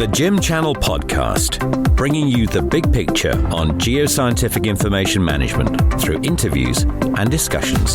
The GIM Channel podcast, bringing you the big picture on geoscientific information management through interviews and discussions.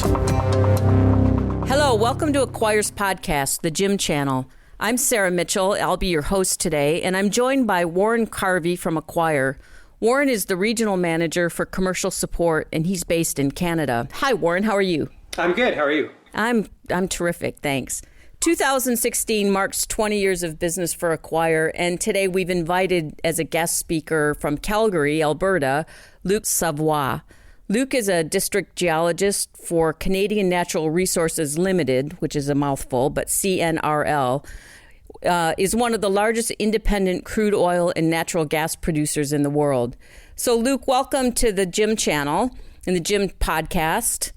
Hello, welcome to Acquire's podcast, the GIM Channel. I'm Sarah Mitchell. I'll be your host today, and I'm joined by Warren Carvey from Acquire. Warren is the regional manager for commercial support, and he's based in Canada. Hi, Warren. How are you? I'm good. How are you? I'm terrific. Thanks. 2016 marks 20 years of business for Acquire, and today we've invited as a guest speaker from Calgary, Alberta, Luc Savoie. Luc is a district geologist for Canadian Natural Resources Limited, which is a mouthful, but CNRL, is one of the largest independent crude oil and natural gas producers in the world. So, Luc, welcome to the GIM Channel and the GIM podcast.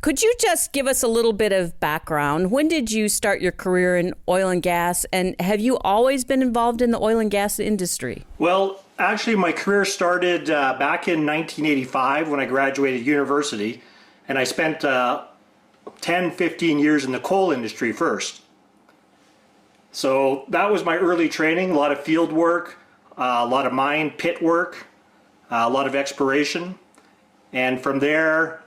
Could you just give us a little bit of background? When did you start your career in oil and gas, and have you always been involved in the oil and gas industry? Well, actually, my career started back in 1985 when I graduated university, and I spent 10, 15 years in the coal industry first. So that was my early training, a lot of field work, a lot of mine pit work, a lot of exploration. And from there,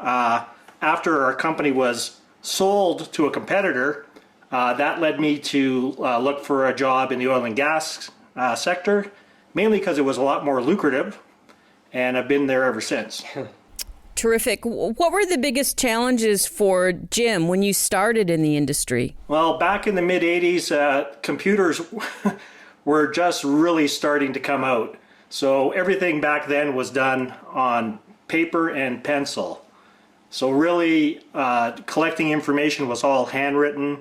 after our company was sold to a competitor, that led me to look for a job in the oil and gas sector, mainly because it was a lot more lucrative, and I've been there ever since. Terrific. What were the biggest challenges for GIM when you started in the industry? Well, back in the mid-'80s, computers were just really starting to come out. So everything back then was done on paper and pencil. So really, collecting information was all handwritten.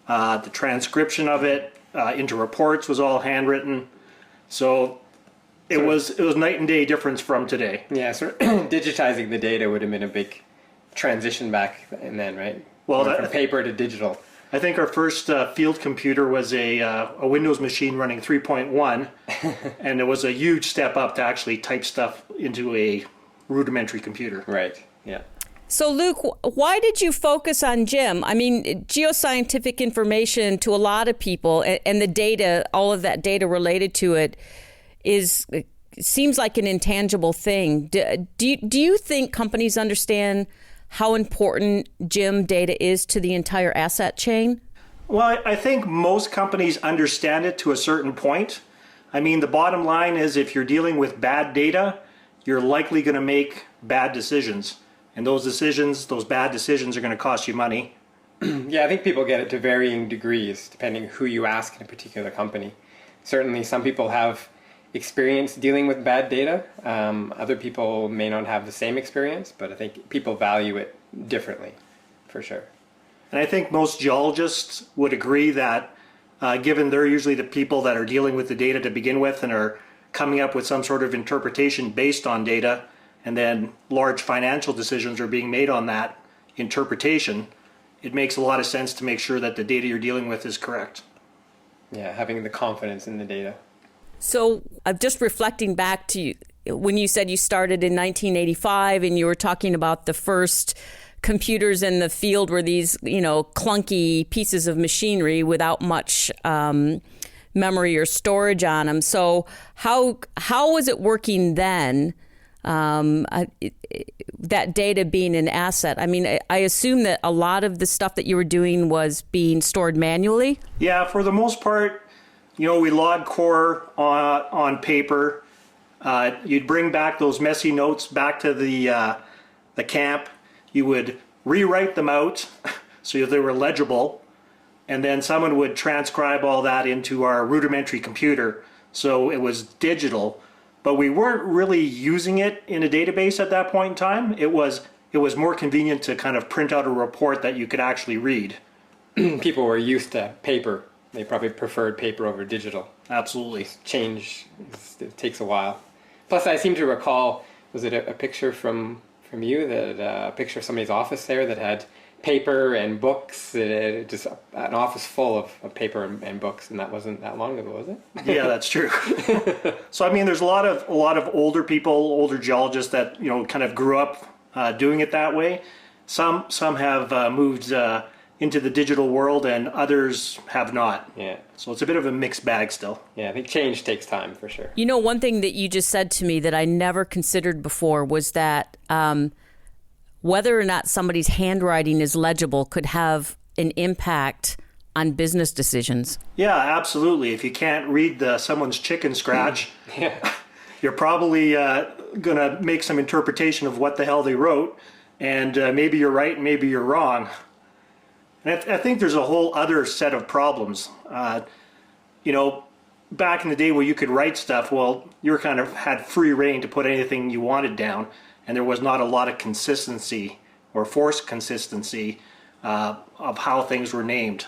The transcription of it into reports was all handwritten. So it was night and day difference from today. Yeah, so digitizing the data would have been a big transition back and then, right? Well, from paper to digital. I think our first field computer was a Windows machine running 3.1, and it was a huge step up to actually type stuff into a rudimentary computer. Right, yeah. So, Luc, why did you focus on GIM? I mean, geoscientific information to a lot of people, and the data, all of that data related to it, seems like an intangible thing. Do you think companies understand how important GIM data is to the entire asset chain? Well, I think most companies understand it to a certain point. I mean, the bottom line is if you're dealing with bad data, you're likely going to make bad decisions. And those bad decisions are going to cost you money. Yeah, I think people get it to varying degrees depending who you ask in a particular company. Certainly some people have experience dealing with bad data. Other people may not have the same experience, but I think people value it differently, for sure. And I think most geologists would agree that given they're usually the people that are dealing with the data to begin with and are coming up with some sort of interpretation based on data, and then large financial decisions are being made on that interpretation, it makes a lot of sense to make sure that the data you're dealing with is correct. Yeah, having the confidence in the data. So I'm just reflecting back to when you said you started in 1985 and you were talking about the first computers in the field were these, clunky pieces of machinery without much memory or storage on them. So how was it working then? That data being an asset. I mean, I assume that a lot of the stuff that you were doing was being stored manually? Yeah, for the most part, we log core on paper. You'd bring back those messy notes back to the camp. You would rewrite them out so they were legible, and then someone would transcribe all that into our rudimentary computer. So it was digital. But we weren't really using it in a database at that point in time. It was more convenient to kind of print out a report that you could actually read. People were used to paper. They probably preferred paper over digital. Absolutely. Change, it takes a while. Plus, I seem to recall, was it a picture from you, a picture of somebody's office there that had paper and books, just an office full of paper and books, and that wasn't that long ago, was it? Yeah, that's true. So I mean, there's a lot of older people, older geologists that kind of grew up doing it that way. Some have moved into the digital world and others have not. Yeah. So it's a bit of a mixed bag still. Yeah, I think change takes time for sure. You know, one thing that you just said to me that I never considered before was that whether or not somebody's handwriting is legible could have an impact on business decisions. Yeah, absolutely. If you can't read someone's chicken scratch, you're probably going to make some interpretation of what the hell they wrote, and maybe you're right, and maybe you're wrong. And I think there's a whole other set of problems. You know, back in the day where you could write stuff, well, you kind of had free reign to put anything you wanted down, and there was not a lot of consistency or forced consistency of how things were named.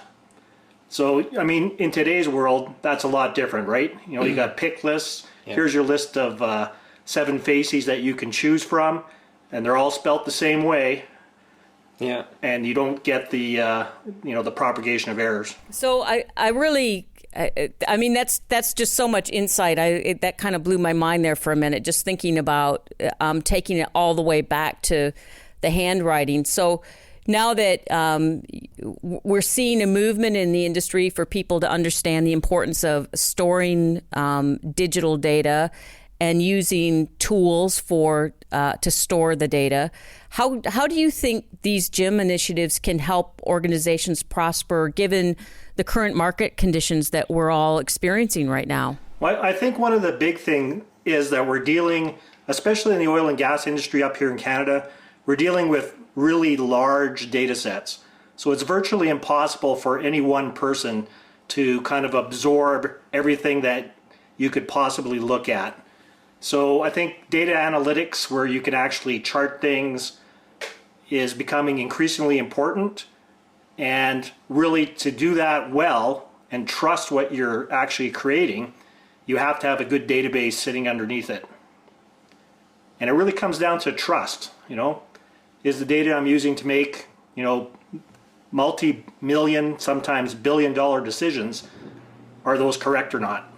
So, I mean, in today's world, that's a lot different, right? You know, you got pick lists. Yeah. Here's your list of 7 faces that you can choose from, and they're all spelt the same way. Yeah, and you don't get the the propagation of errors. So I mean that's just so much insight. That kind of blew my mind there for a minute, just thinking about taking it all the way back to the handwriting. So now that we're seeing a movement in the industry for people to understand the importance of storing digital data and using tools to store the data. How do you think these GIM initiatives can help organizations prosper given the current market conditions that we're all experiencing right now? Well, I think one of the big things is that we're dealing, especially in the oil and gas industry up here in Canada, we're dealing with really large data sets. So it's virtually impossible for any one person to kind of absorb everything that you could possibly look at. So I think data analytics, where you can actually chart things, is becoming increasingly important. And really, to do that well and trust what you're actually creating, you have to have a good database sitting underneath it. And it really comes down to trust. You know, is the data I'm using to make, multi-million, sometimes billion-dollar decisions, are those correct or not?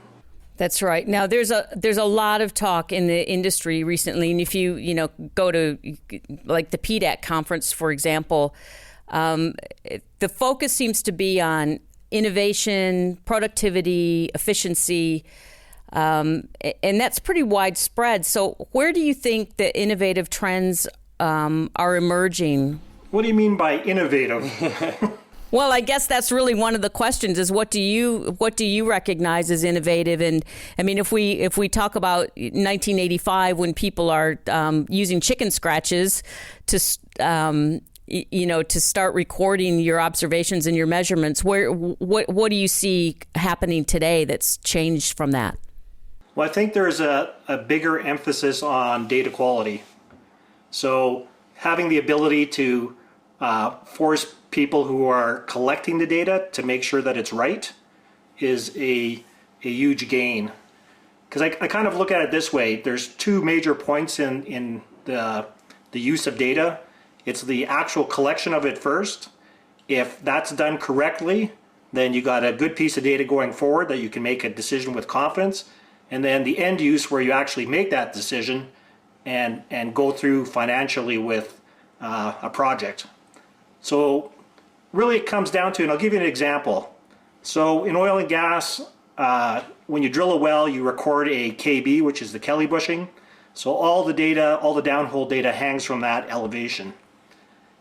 That's right. Now, there's a lot of talk in the industry recently, and if you go to like the PDAC conference, for example, the focus seems to be on innovation, productivity, efficiency, and that's pretty widespread. So, where do you think the innovative trends are emerging? What do you mean by innovative? Well, I guess that's really one of the questions: is what do you recognize as innovative? And I mean, if we talk about 1985, when people are using chicken scratches to to start recording your observations and your measurements, what do you see happening today that's changed from that? Well, I think there's a bigger emphasis on data quality. So having the ability to force people who are collecting the data to make sure that it's right is a huge gain. Because I kind of look at it this way: there's 2 major points in the use of data. It's the actual collection of it first. If that's done correctly, then you got a good piece of data going forward that you can make a decision with confidence. And then the end use, where you actually make that decision and go through financially with a project. So really it comes down to, and I'll give you an example. So in oil and gas, when you drill a well, you record a KB, which is the Kelly bushing. So all the data, all the downhole data hangs from that elevation.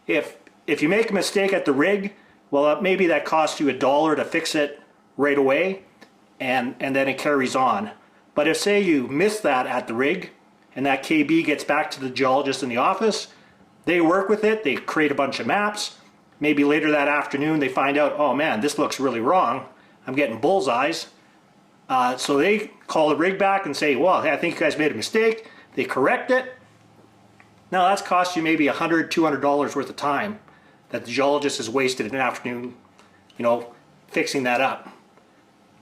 If you make a mistake at the rig, well, maybe that costs you $1 to fix it right away, and then it carries on. But if, say, you miss that at the rig, and that KB gets back to the geologist in the office, they work with it, they create a bunch of maps. Maybe later that afternoon they find out, oh man, this looks really wrong. I'm getting bullseyes. So they call the rig back and say, well, I think you guys made a mistake. They correct it. Now that's cost you maybe $100, $200 worth of time that the geologist has wasted an afternoon, fixing that up.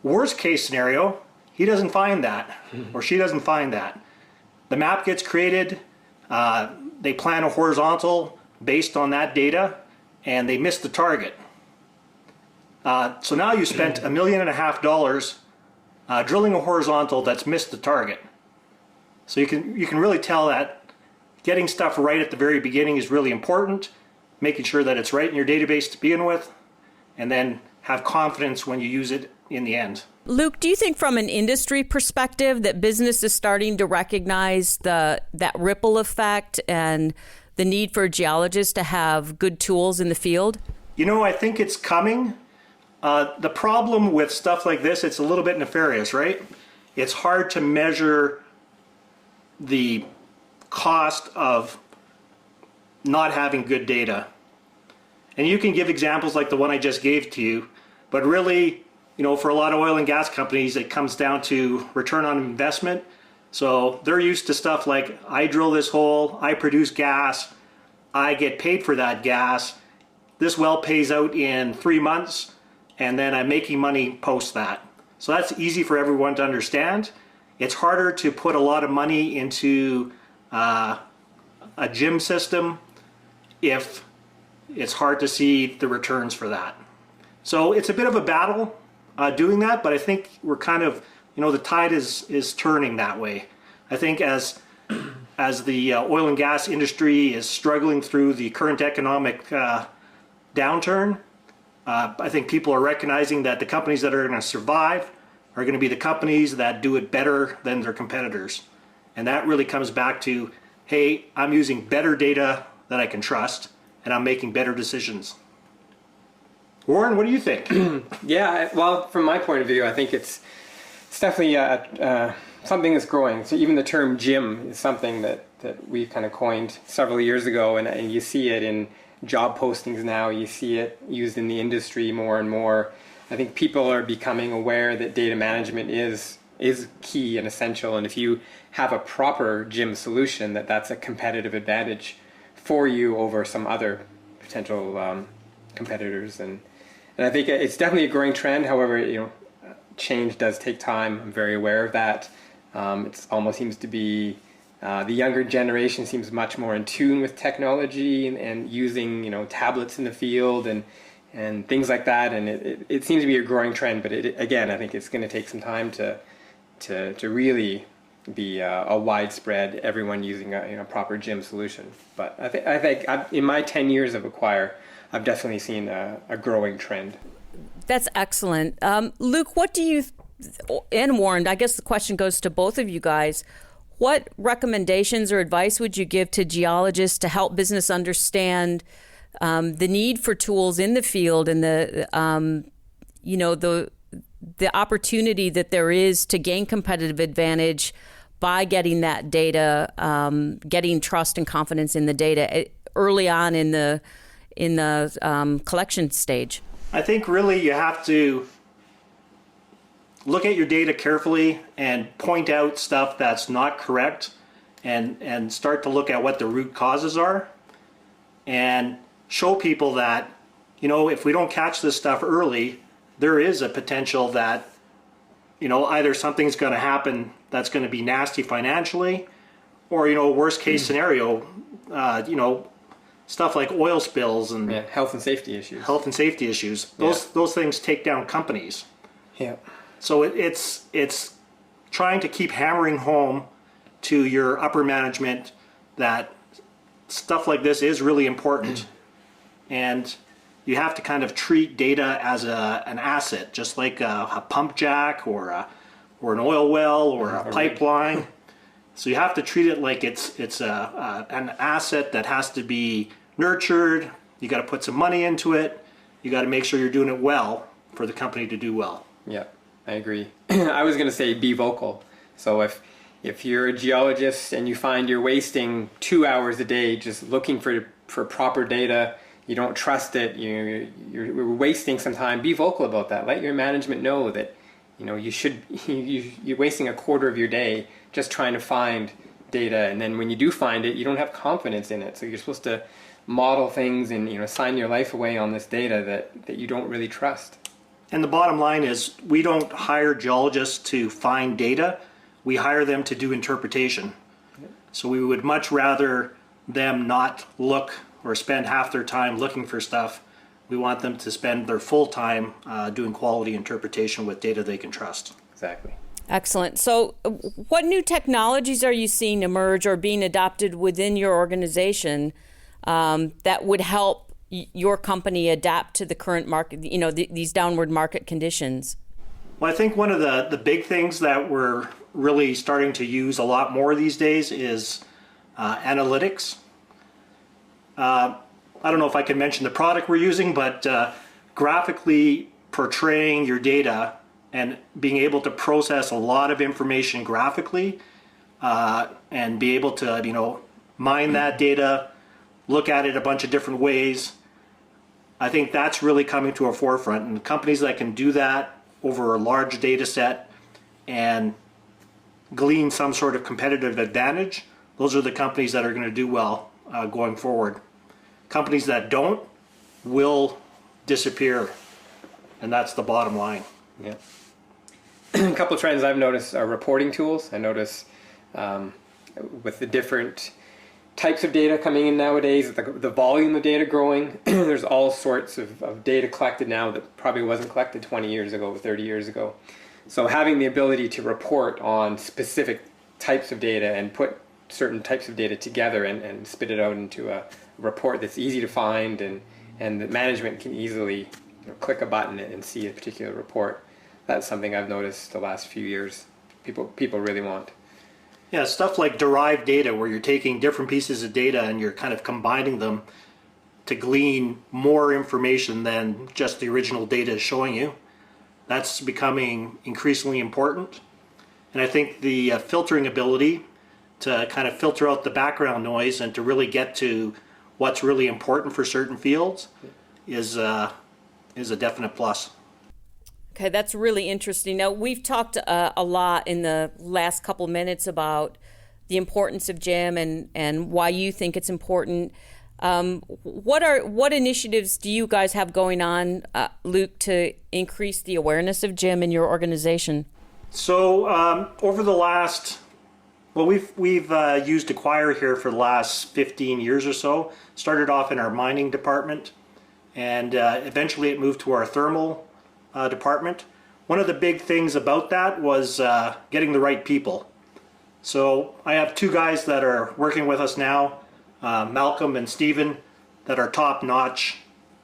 Worst case scenario, he doesn't find that, or she doesn't find that. The map gets created, they plan a horizontal based on that data, and they miss the target. So now you spent $1.5 million drilling a horizontal that's missed the target. So you can really tell that getting stuff right at the very beginning is really important, making sure that it's right in your database to begin with, and then have confidence when you use it in the end. Luc, do you think from an industry perspective that business is starting to recognize that ripple effect and the need for geologists to have good tools in the field? I think it's coming. The problem with stuff like this, it's a little bit nefarious, right? It's hard to measure the cost of not having good data. And you can give examples like the one I just gave to you, but really, for a lot of oil and gas companies, it comes down to return on investment. So they're used to stuff like, I drill this hole, I produce gas, I get paid for that gas. This well pays out in 3 months, and then I'm making money post that. So that's easy for everyone to understand. It's harder to put a lot of money into a GIM system if it's hard to see the returns for that. So it's a bit of a battle doing that, but I think we're kind of, the tide is turning that way. I think as the oil and gas industry is struggling through the current economic downturn, I think people are recognizing that the companies that are going to survive are going to be the companies that do it better than their competitors. And that really comes back to, hey, I'm using better data that I can trust, and I'm making better decisions. Warren, what do you think? Yeah, well, from my point of view, I think it's definitely something that's growing. So even the term GIM is something that we kind of coined several years ago, and you see it in job postings now. You see it used in the industry more and more. I think people are becoming aware that data management is key and essential, and if you have a proper GIM solution, that's a competitive advantage for you over some other potential competitors. And I think it's definitely a growing trend. However, change does take time. I'm very aware of that. It almost seems to be the younger generation seems much more in tune with technology and using tablets in the field and things like that. And it seems to be a growing trend. But again, I think it's going to take some time to really be a widespread, everyone using a proper GIM solution. But I think in my 10 years of Acquire, I've definitely seen a growing trend. That's excellent. Luc, what do you, and Warren, I guess the question goes to both of you guys. What recommendations or advice would you give to geologists to help business understand the need for tools in the field and the opportunity that there is to gain competitive advantage by getting that data, getting trust and confidence in the data early on in the collection stage? I think really you have to look at your data carefully and point out stuff that's not correct and start to look at what the root causes are and show people that, if we don't catch this stuff early, there is a potential that, either something's going to happen that's going to be nasty financially, or, worst case scenario, stuff like oil spills and health and safety issues. Those things take down companies. Yeah. So it's trying to keep hammering home to your upper management that stuff like this is really important, and you have to kind of treat data as an asset, just like a pump jack or an oil well or a pipeline. So you have to treat it like it's an asset that has to be nurtured. You got to put some money into it. You got to make sure you're doing it well for the company to do well. Yeah, I agree. I was going to say be vocal. So if you're a geologist and you find you're wasting 2 hours a day just looking for proper data, you don't trust it, you're wasting some time, be vocal about that. Let your management know that you're wasting a quarter of your day just trying to find data, and then when you do find it, you don't have confidence in it. So you're supposed to model things and sign your life away on this data that you don't really trust. And the bottom line is we don't hire geologists to find data, we hire them to do interpretation. So we would much rather them not look or spend half their time looking for stuff. We want them to spend their full time doing quality interpretation with data they can trust. Exactly. Excellent. So what new technologies are you seeing emerge or being adopted within your organization that would help your company adapt to the current market, these downward market conditions? Well, I think one of the big things that we're really starting to use a lot more these days is analytics. I don't know if I can mention the product we're using, but graphically portraying your data and being able to process a lot of information graphically and be able to, mine that data, look at it a bunch of different ways. I think that's really coming to a forefront, and companies that can do that over a large data set and glean some sort of competitive advantage, those are the companies that are going to do well going forward. Companies that don't will disappear, and that's the bottom line. Yeah. A couple of trends I've noticed are reporting tools. I notice with the different types of data coming in nowadays, the volume of data growing, there's all sorts of data collected now that probably wasn't collected 20 years ago, 30 years ago. So having the ability to report on specific types of data and put certain types of data together and spit it out into a report that's easy to find and that management can easily click a button and see a particular report. That's something I've noticed the last few years people really want. Yeah, stuff like derived data where you're taking different pieces of data and you're kind of combining them to glean more information than just the original data is showing you. That's becoming increasingly important. And I think the filtering ability to kind of filter out the background noise and to really get to what's really important for certain fields is a definite plus. Okay, that's really interesting. Now, we've talked a lot in the last couple minutes about the importance of GIM and why you think it's important. What initiatives do you guys have going on, Luc, to increase the awareness of GIM in your organization? So over the last, we've used Acquire here for the last 15 years or so. Started off in our mining department, and eventually it moved to our thermal department. One of the big things about that was getting the right people. So I have two guys that are working with us now, Malcolm and Stephen, that are top-notch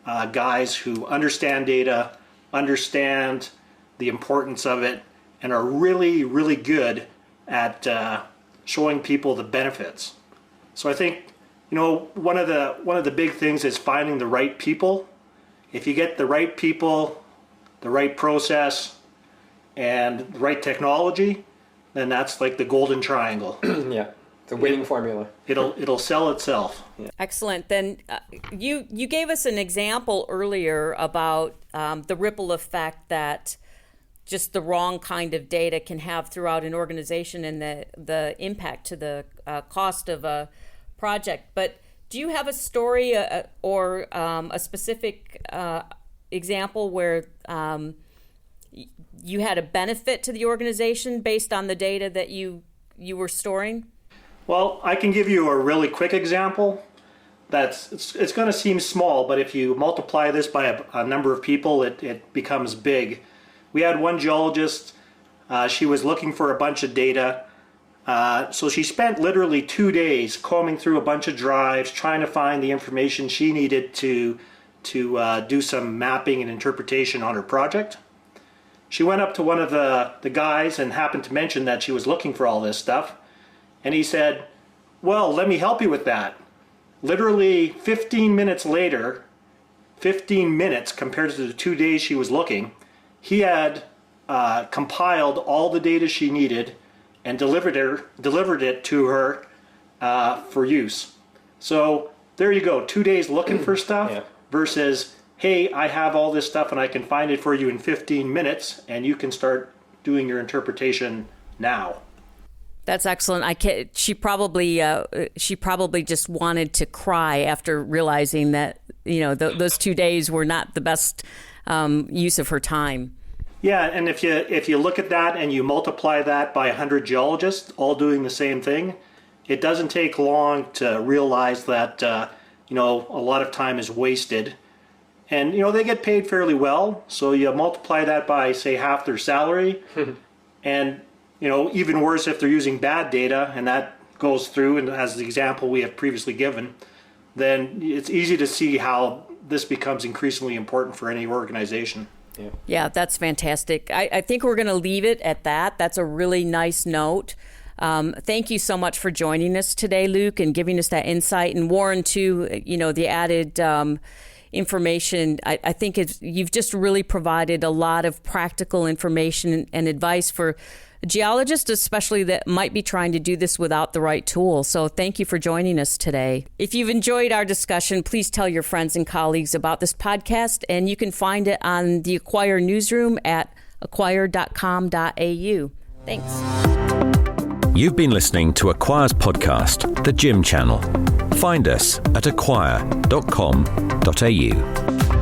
guys who understand data, understand the importance of it, and are really, really good at showing people the benefits. So I think, one of the big things is finding the right people. If you get the right people, the right process, and the right technology, then that's like the golden triangle. Yeah, it's a winning formula. It'll sell itself. Yeah. Excellent. Then you gave us an example earlier about the ripple effect that just the wrong kind of data can have throughout an organization and the impact to the cost of a project. But do you have a story or a specific example where you had a benefit to the organization based on the data that you were storing? Well, I can give you a really quick example. It's going to seem small, but if you multiply this by a number of people, it becomes big. We had one geologist. She was looking for a bunch of data. So she spent literally 2 days combing through a bunch of drives, trying to find the information she needed to do some mapping and interpretation on her project. She went up to one of the guys and happened to mention that she was looking for all this stuff. And he said, well, let me help you with that. Literally 15 minutes later, 15 minutes compared to the 2 days she was looking, he had compiled all the data she needed and delivered it to her for use. So there you go, 2 days looking for stuff. Yeah. Versus, hey, I have all this stuff and I can find it for you in 15 minutes and you can start doing your interpretation now. That's excellent. She probably just wanted to cry after realizing that those 2 days were not the best use of her time. Yeah, and if you look at that and you multiply that by 100 geologists all doing the same thing, it doesn't take long to realize that a lot of time is wasted. And they get paid fairly well, so you multiply that by, say, half their salary. And even worse if they're using bad data, and that goes through, and as the example we have previously given, then it's easy to see how this becomes increasingly important for any organization. Yeah, that's fantastic. I think we're going to leave it at that. That's a really nice note. Thank you so much for joining us today, Luc, and giving us that insight. And Warren, too, the added information. I think you've just really provided a lot of practical information and advice for geologists, especially that might be trying to do this without the right tool. So thank you for joining us today. If you've enjoyed our discussion, please tell your friends and colleagues about this podcast, and you can find it on the Acquire newsroom at acquire.com.au. Thanks. You've been listening to Acquire's podcast, the GIM Channel. Find us at acquire.com.au.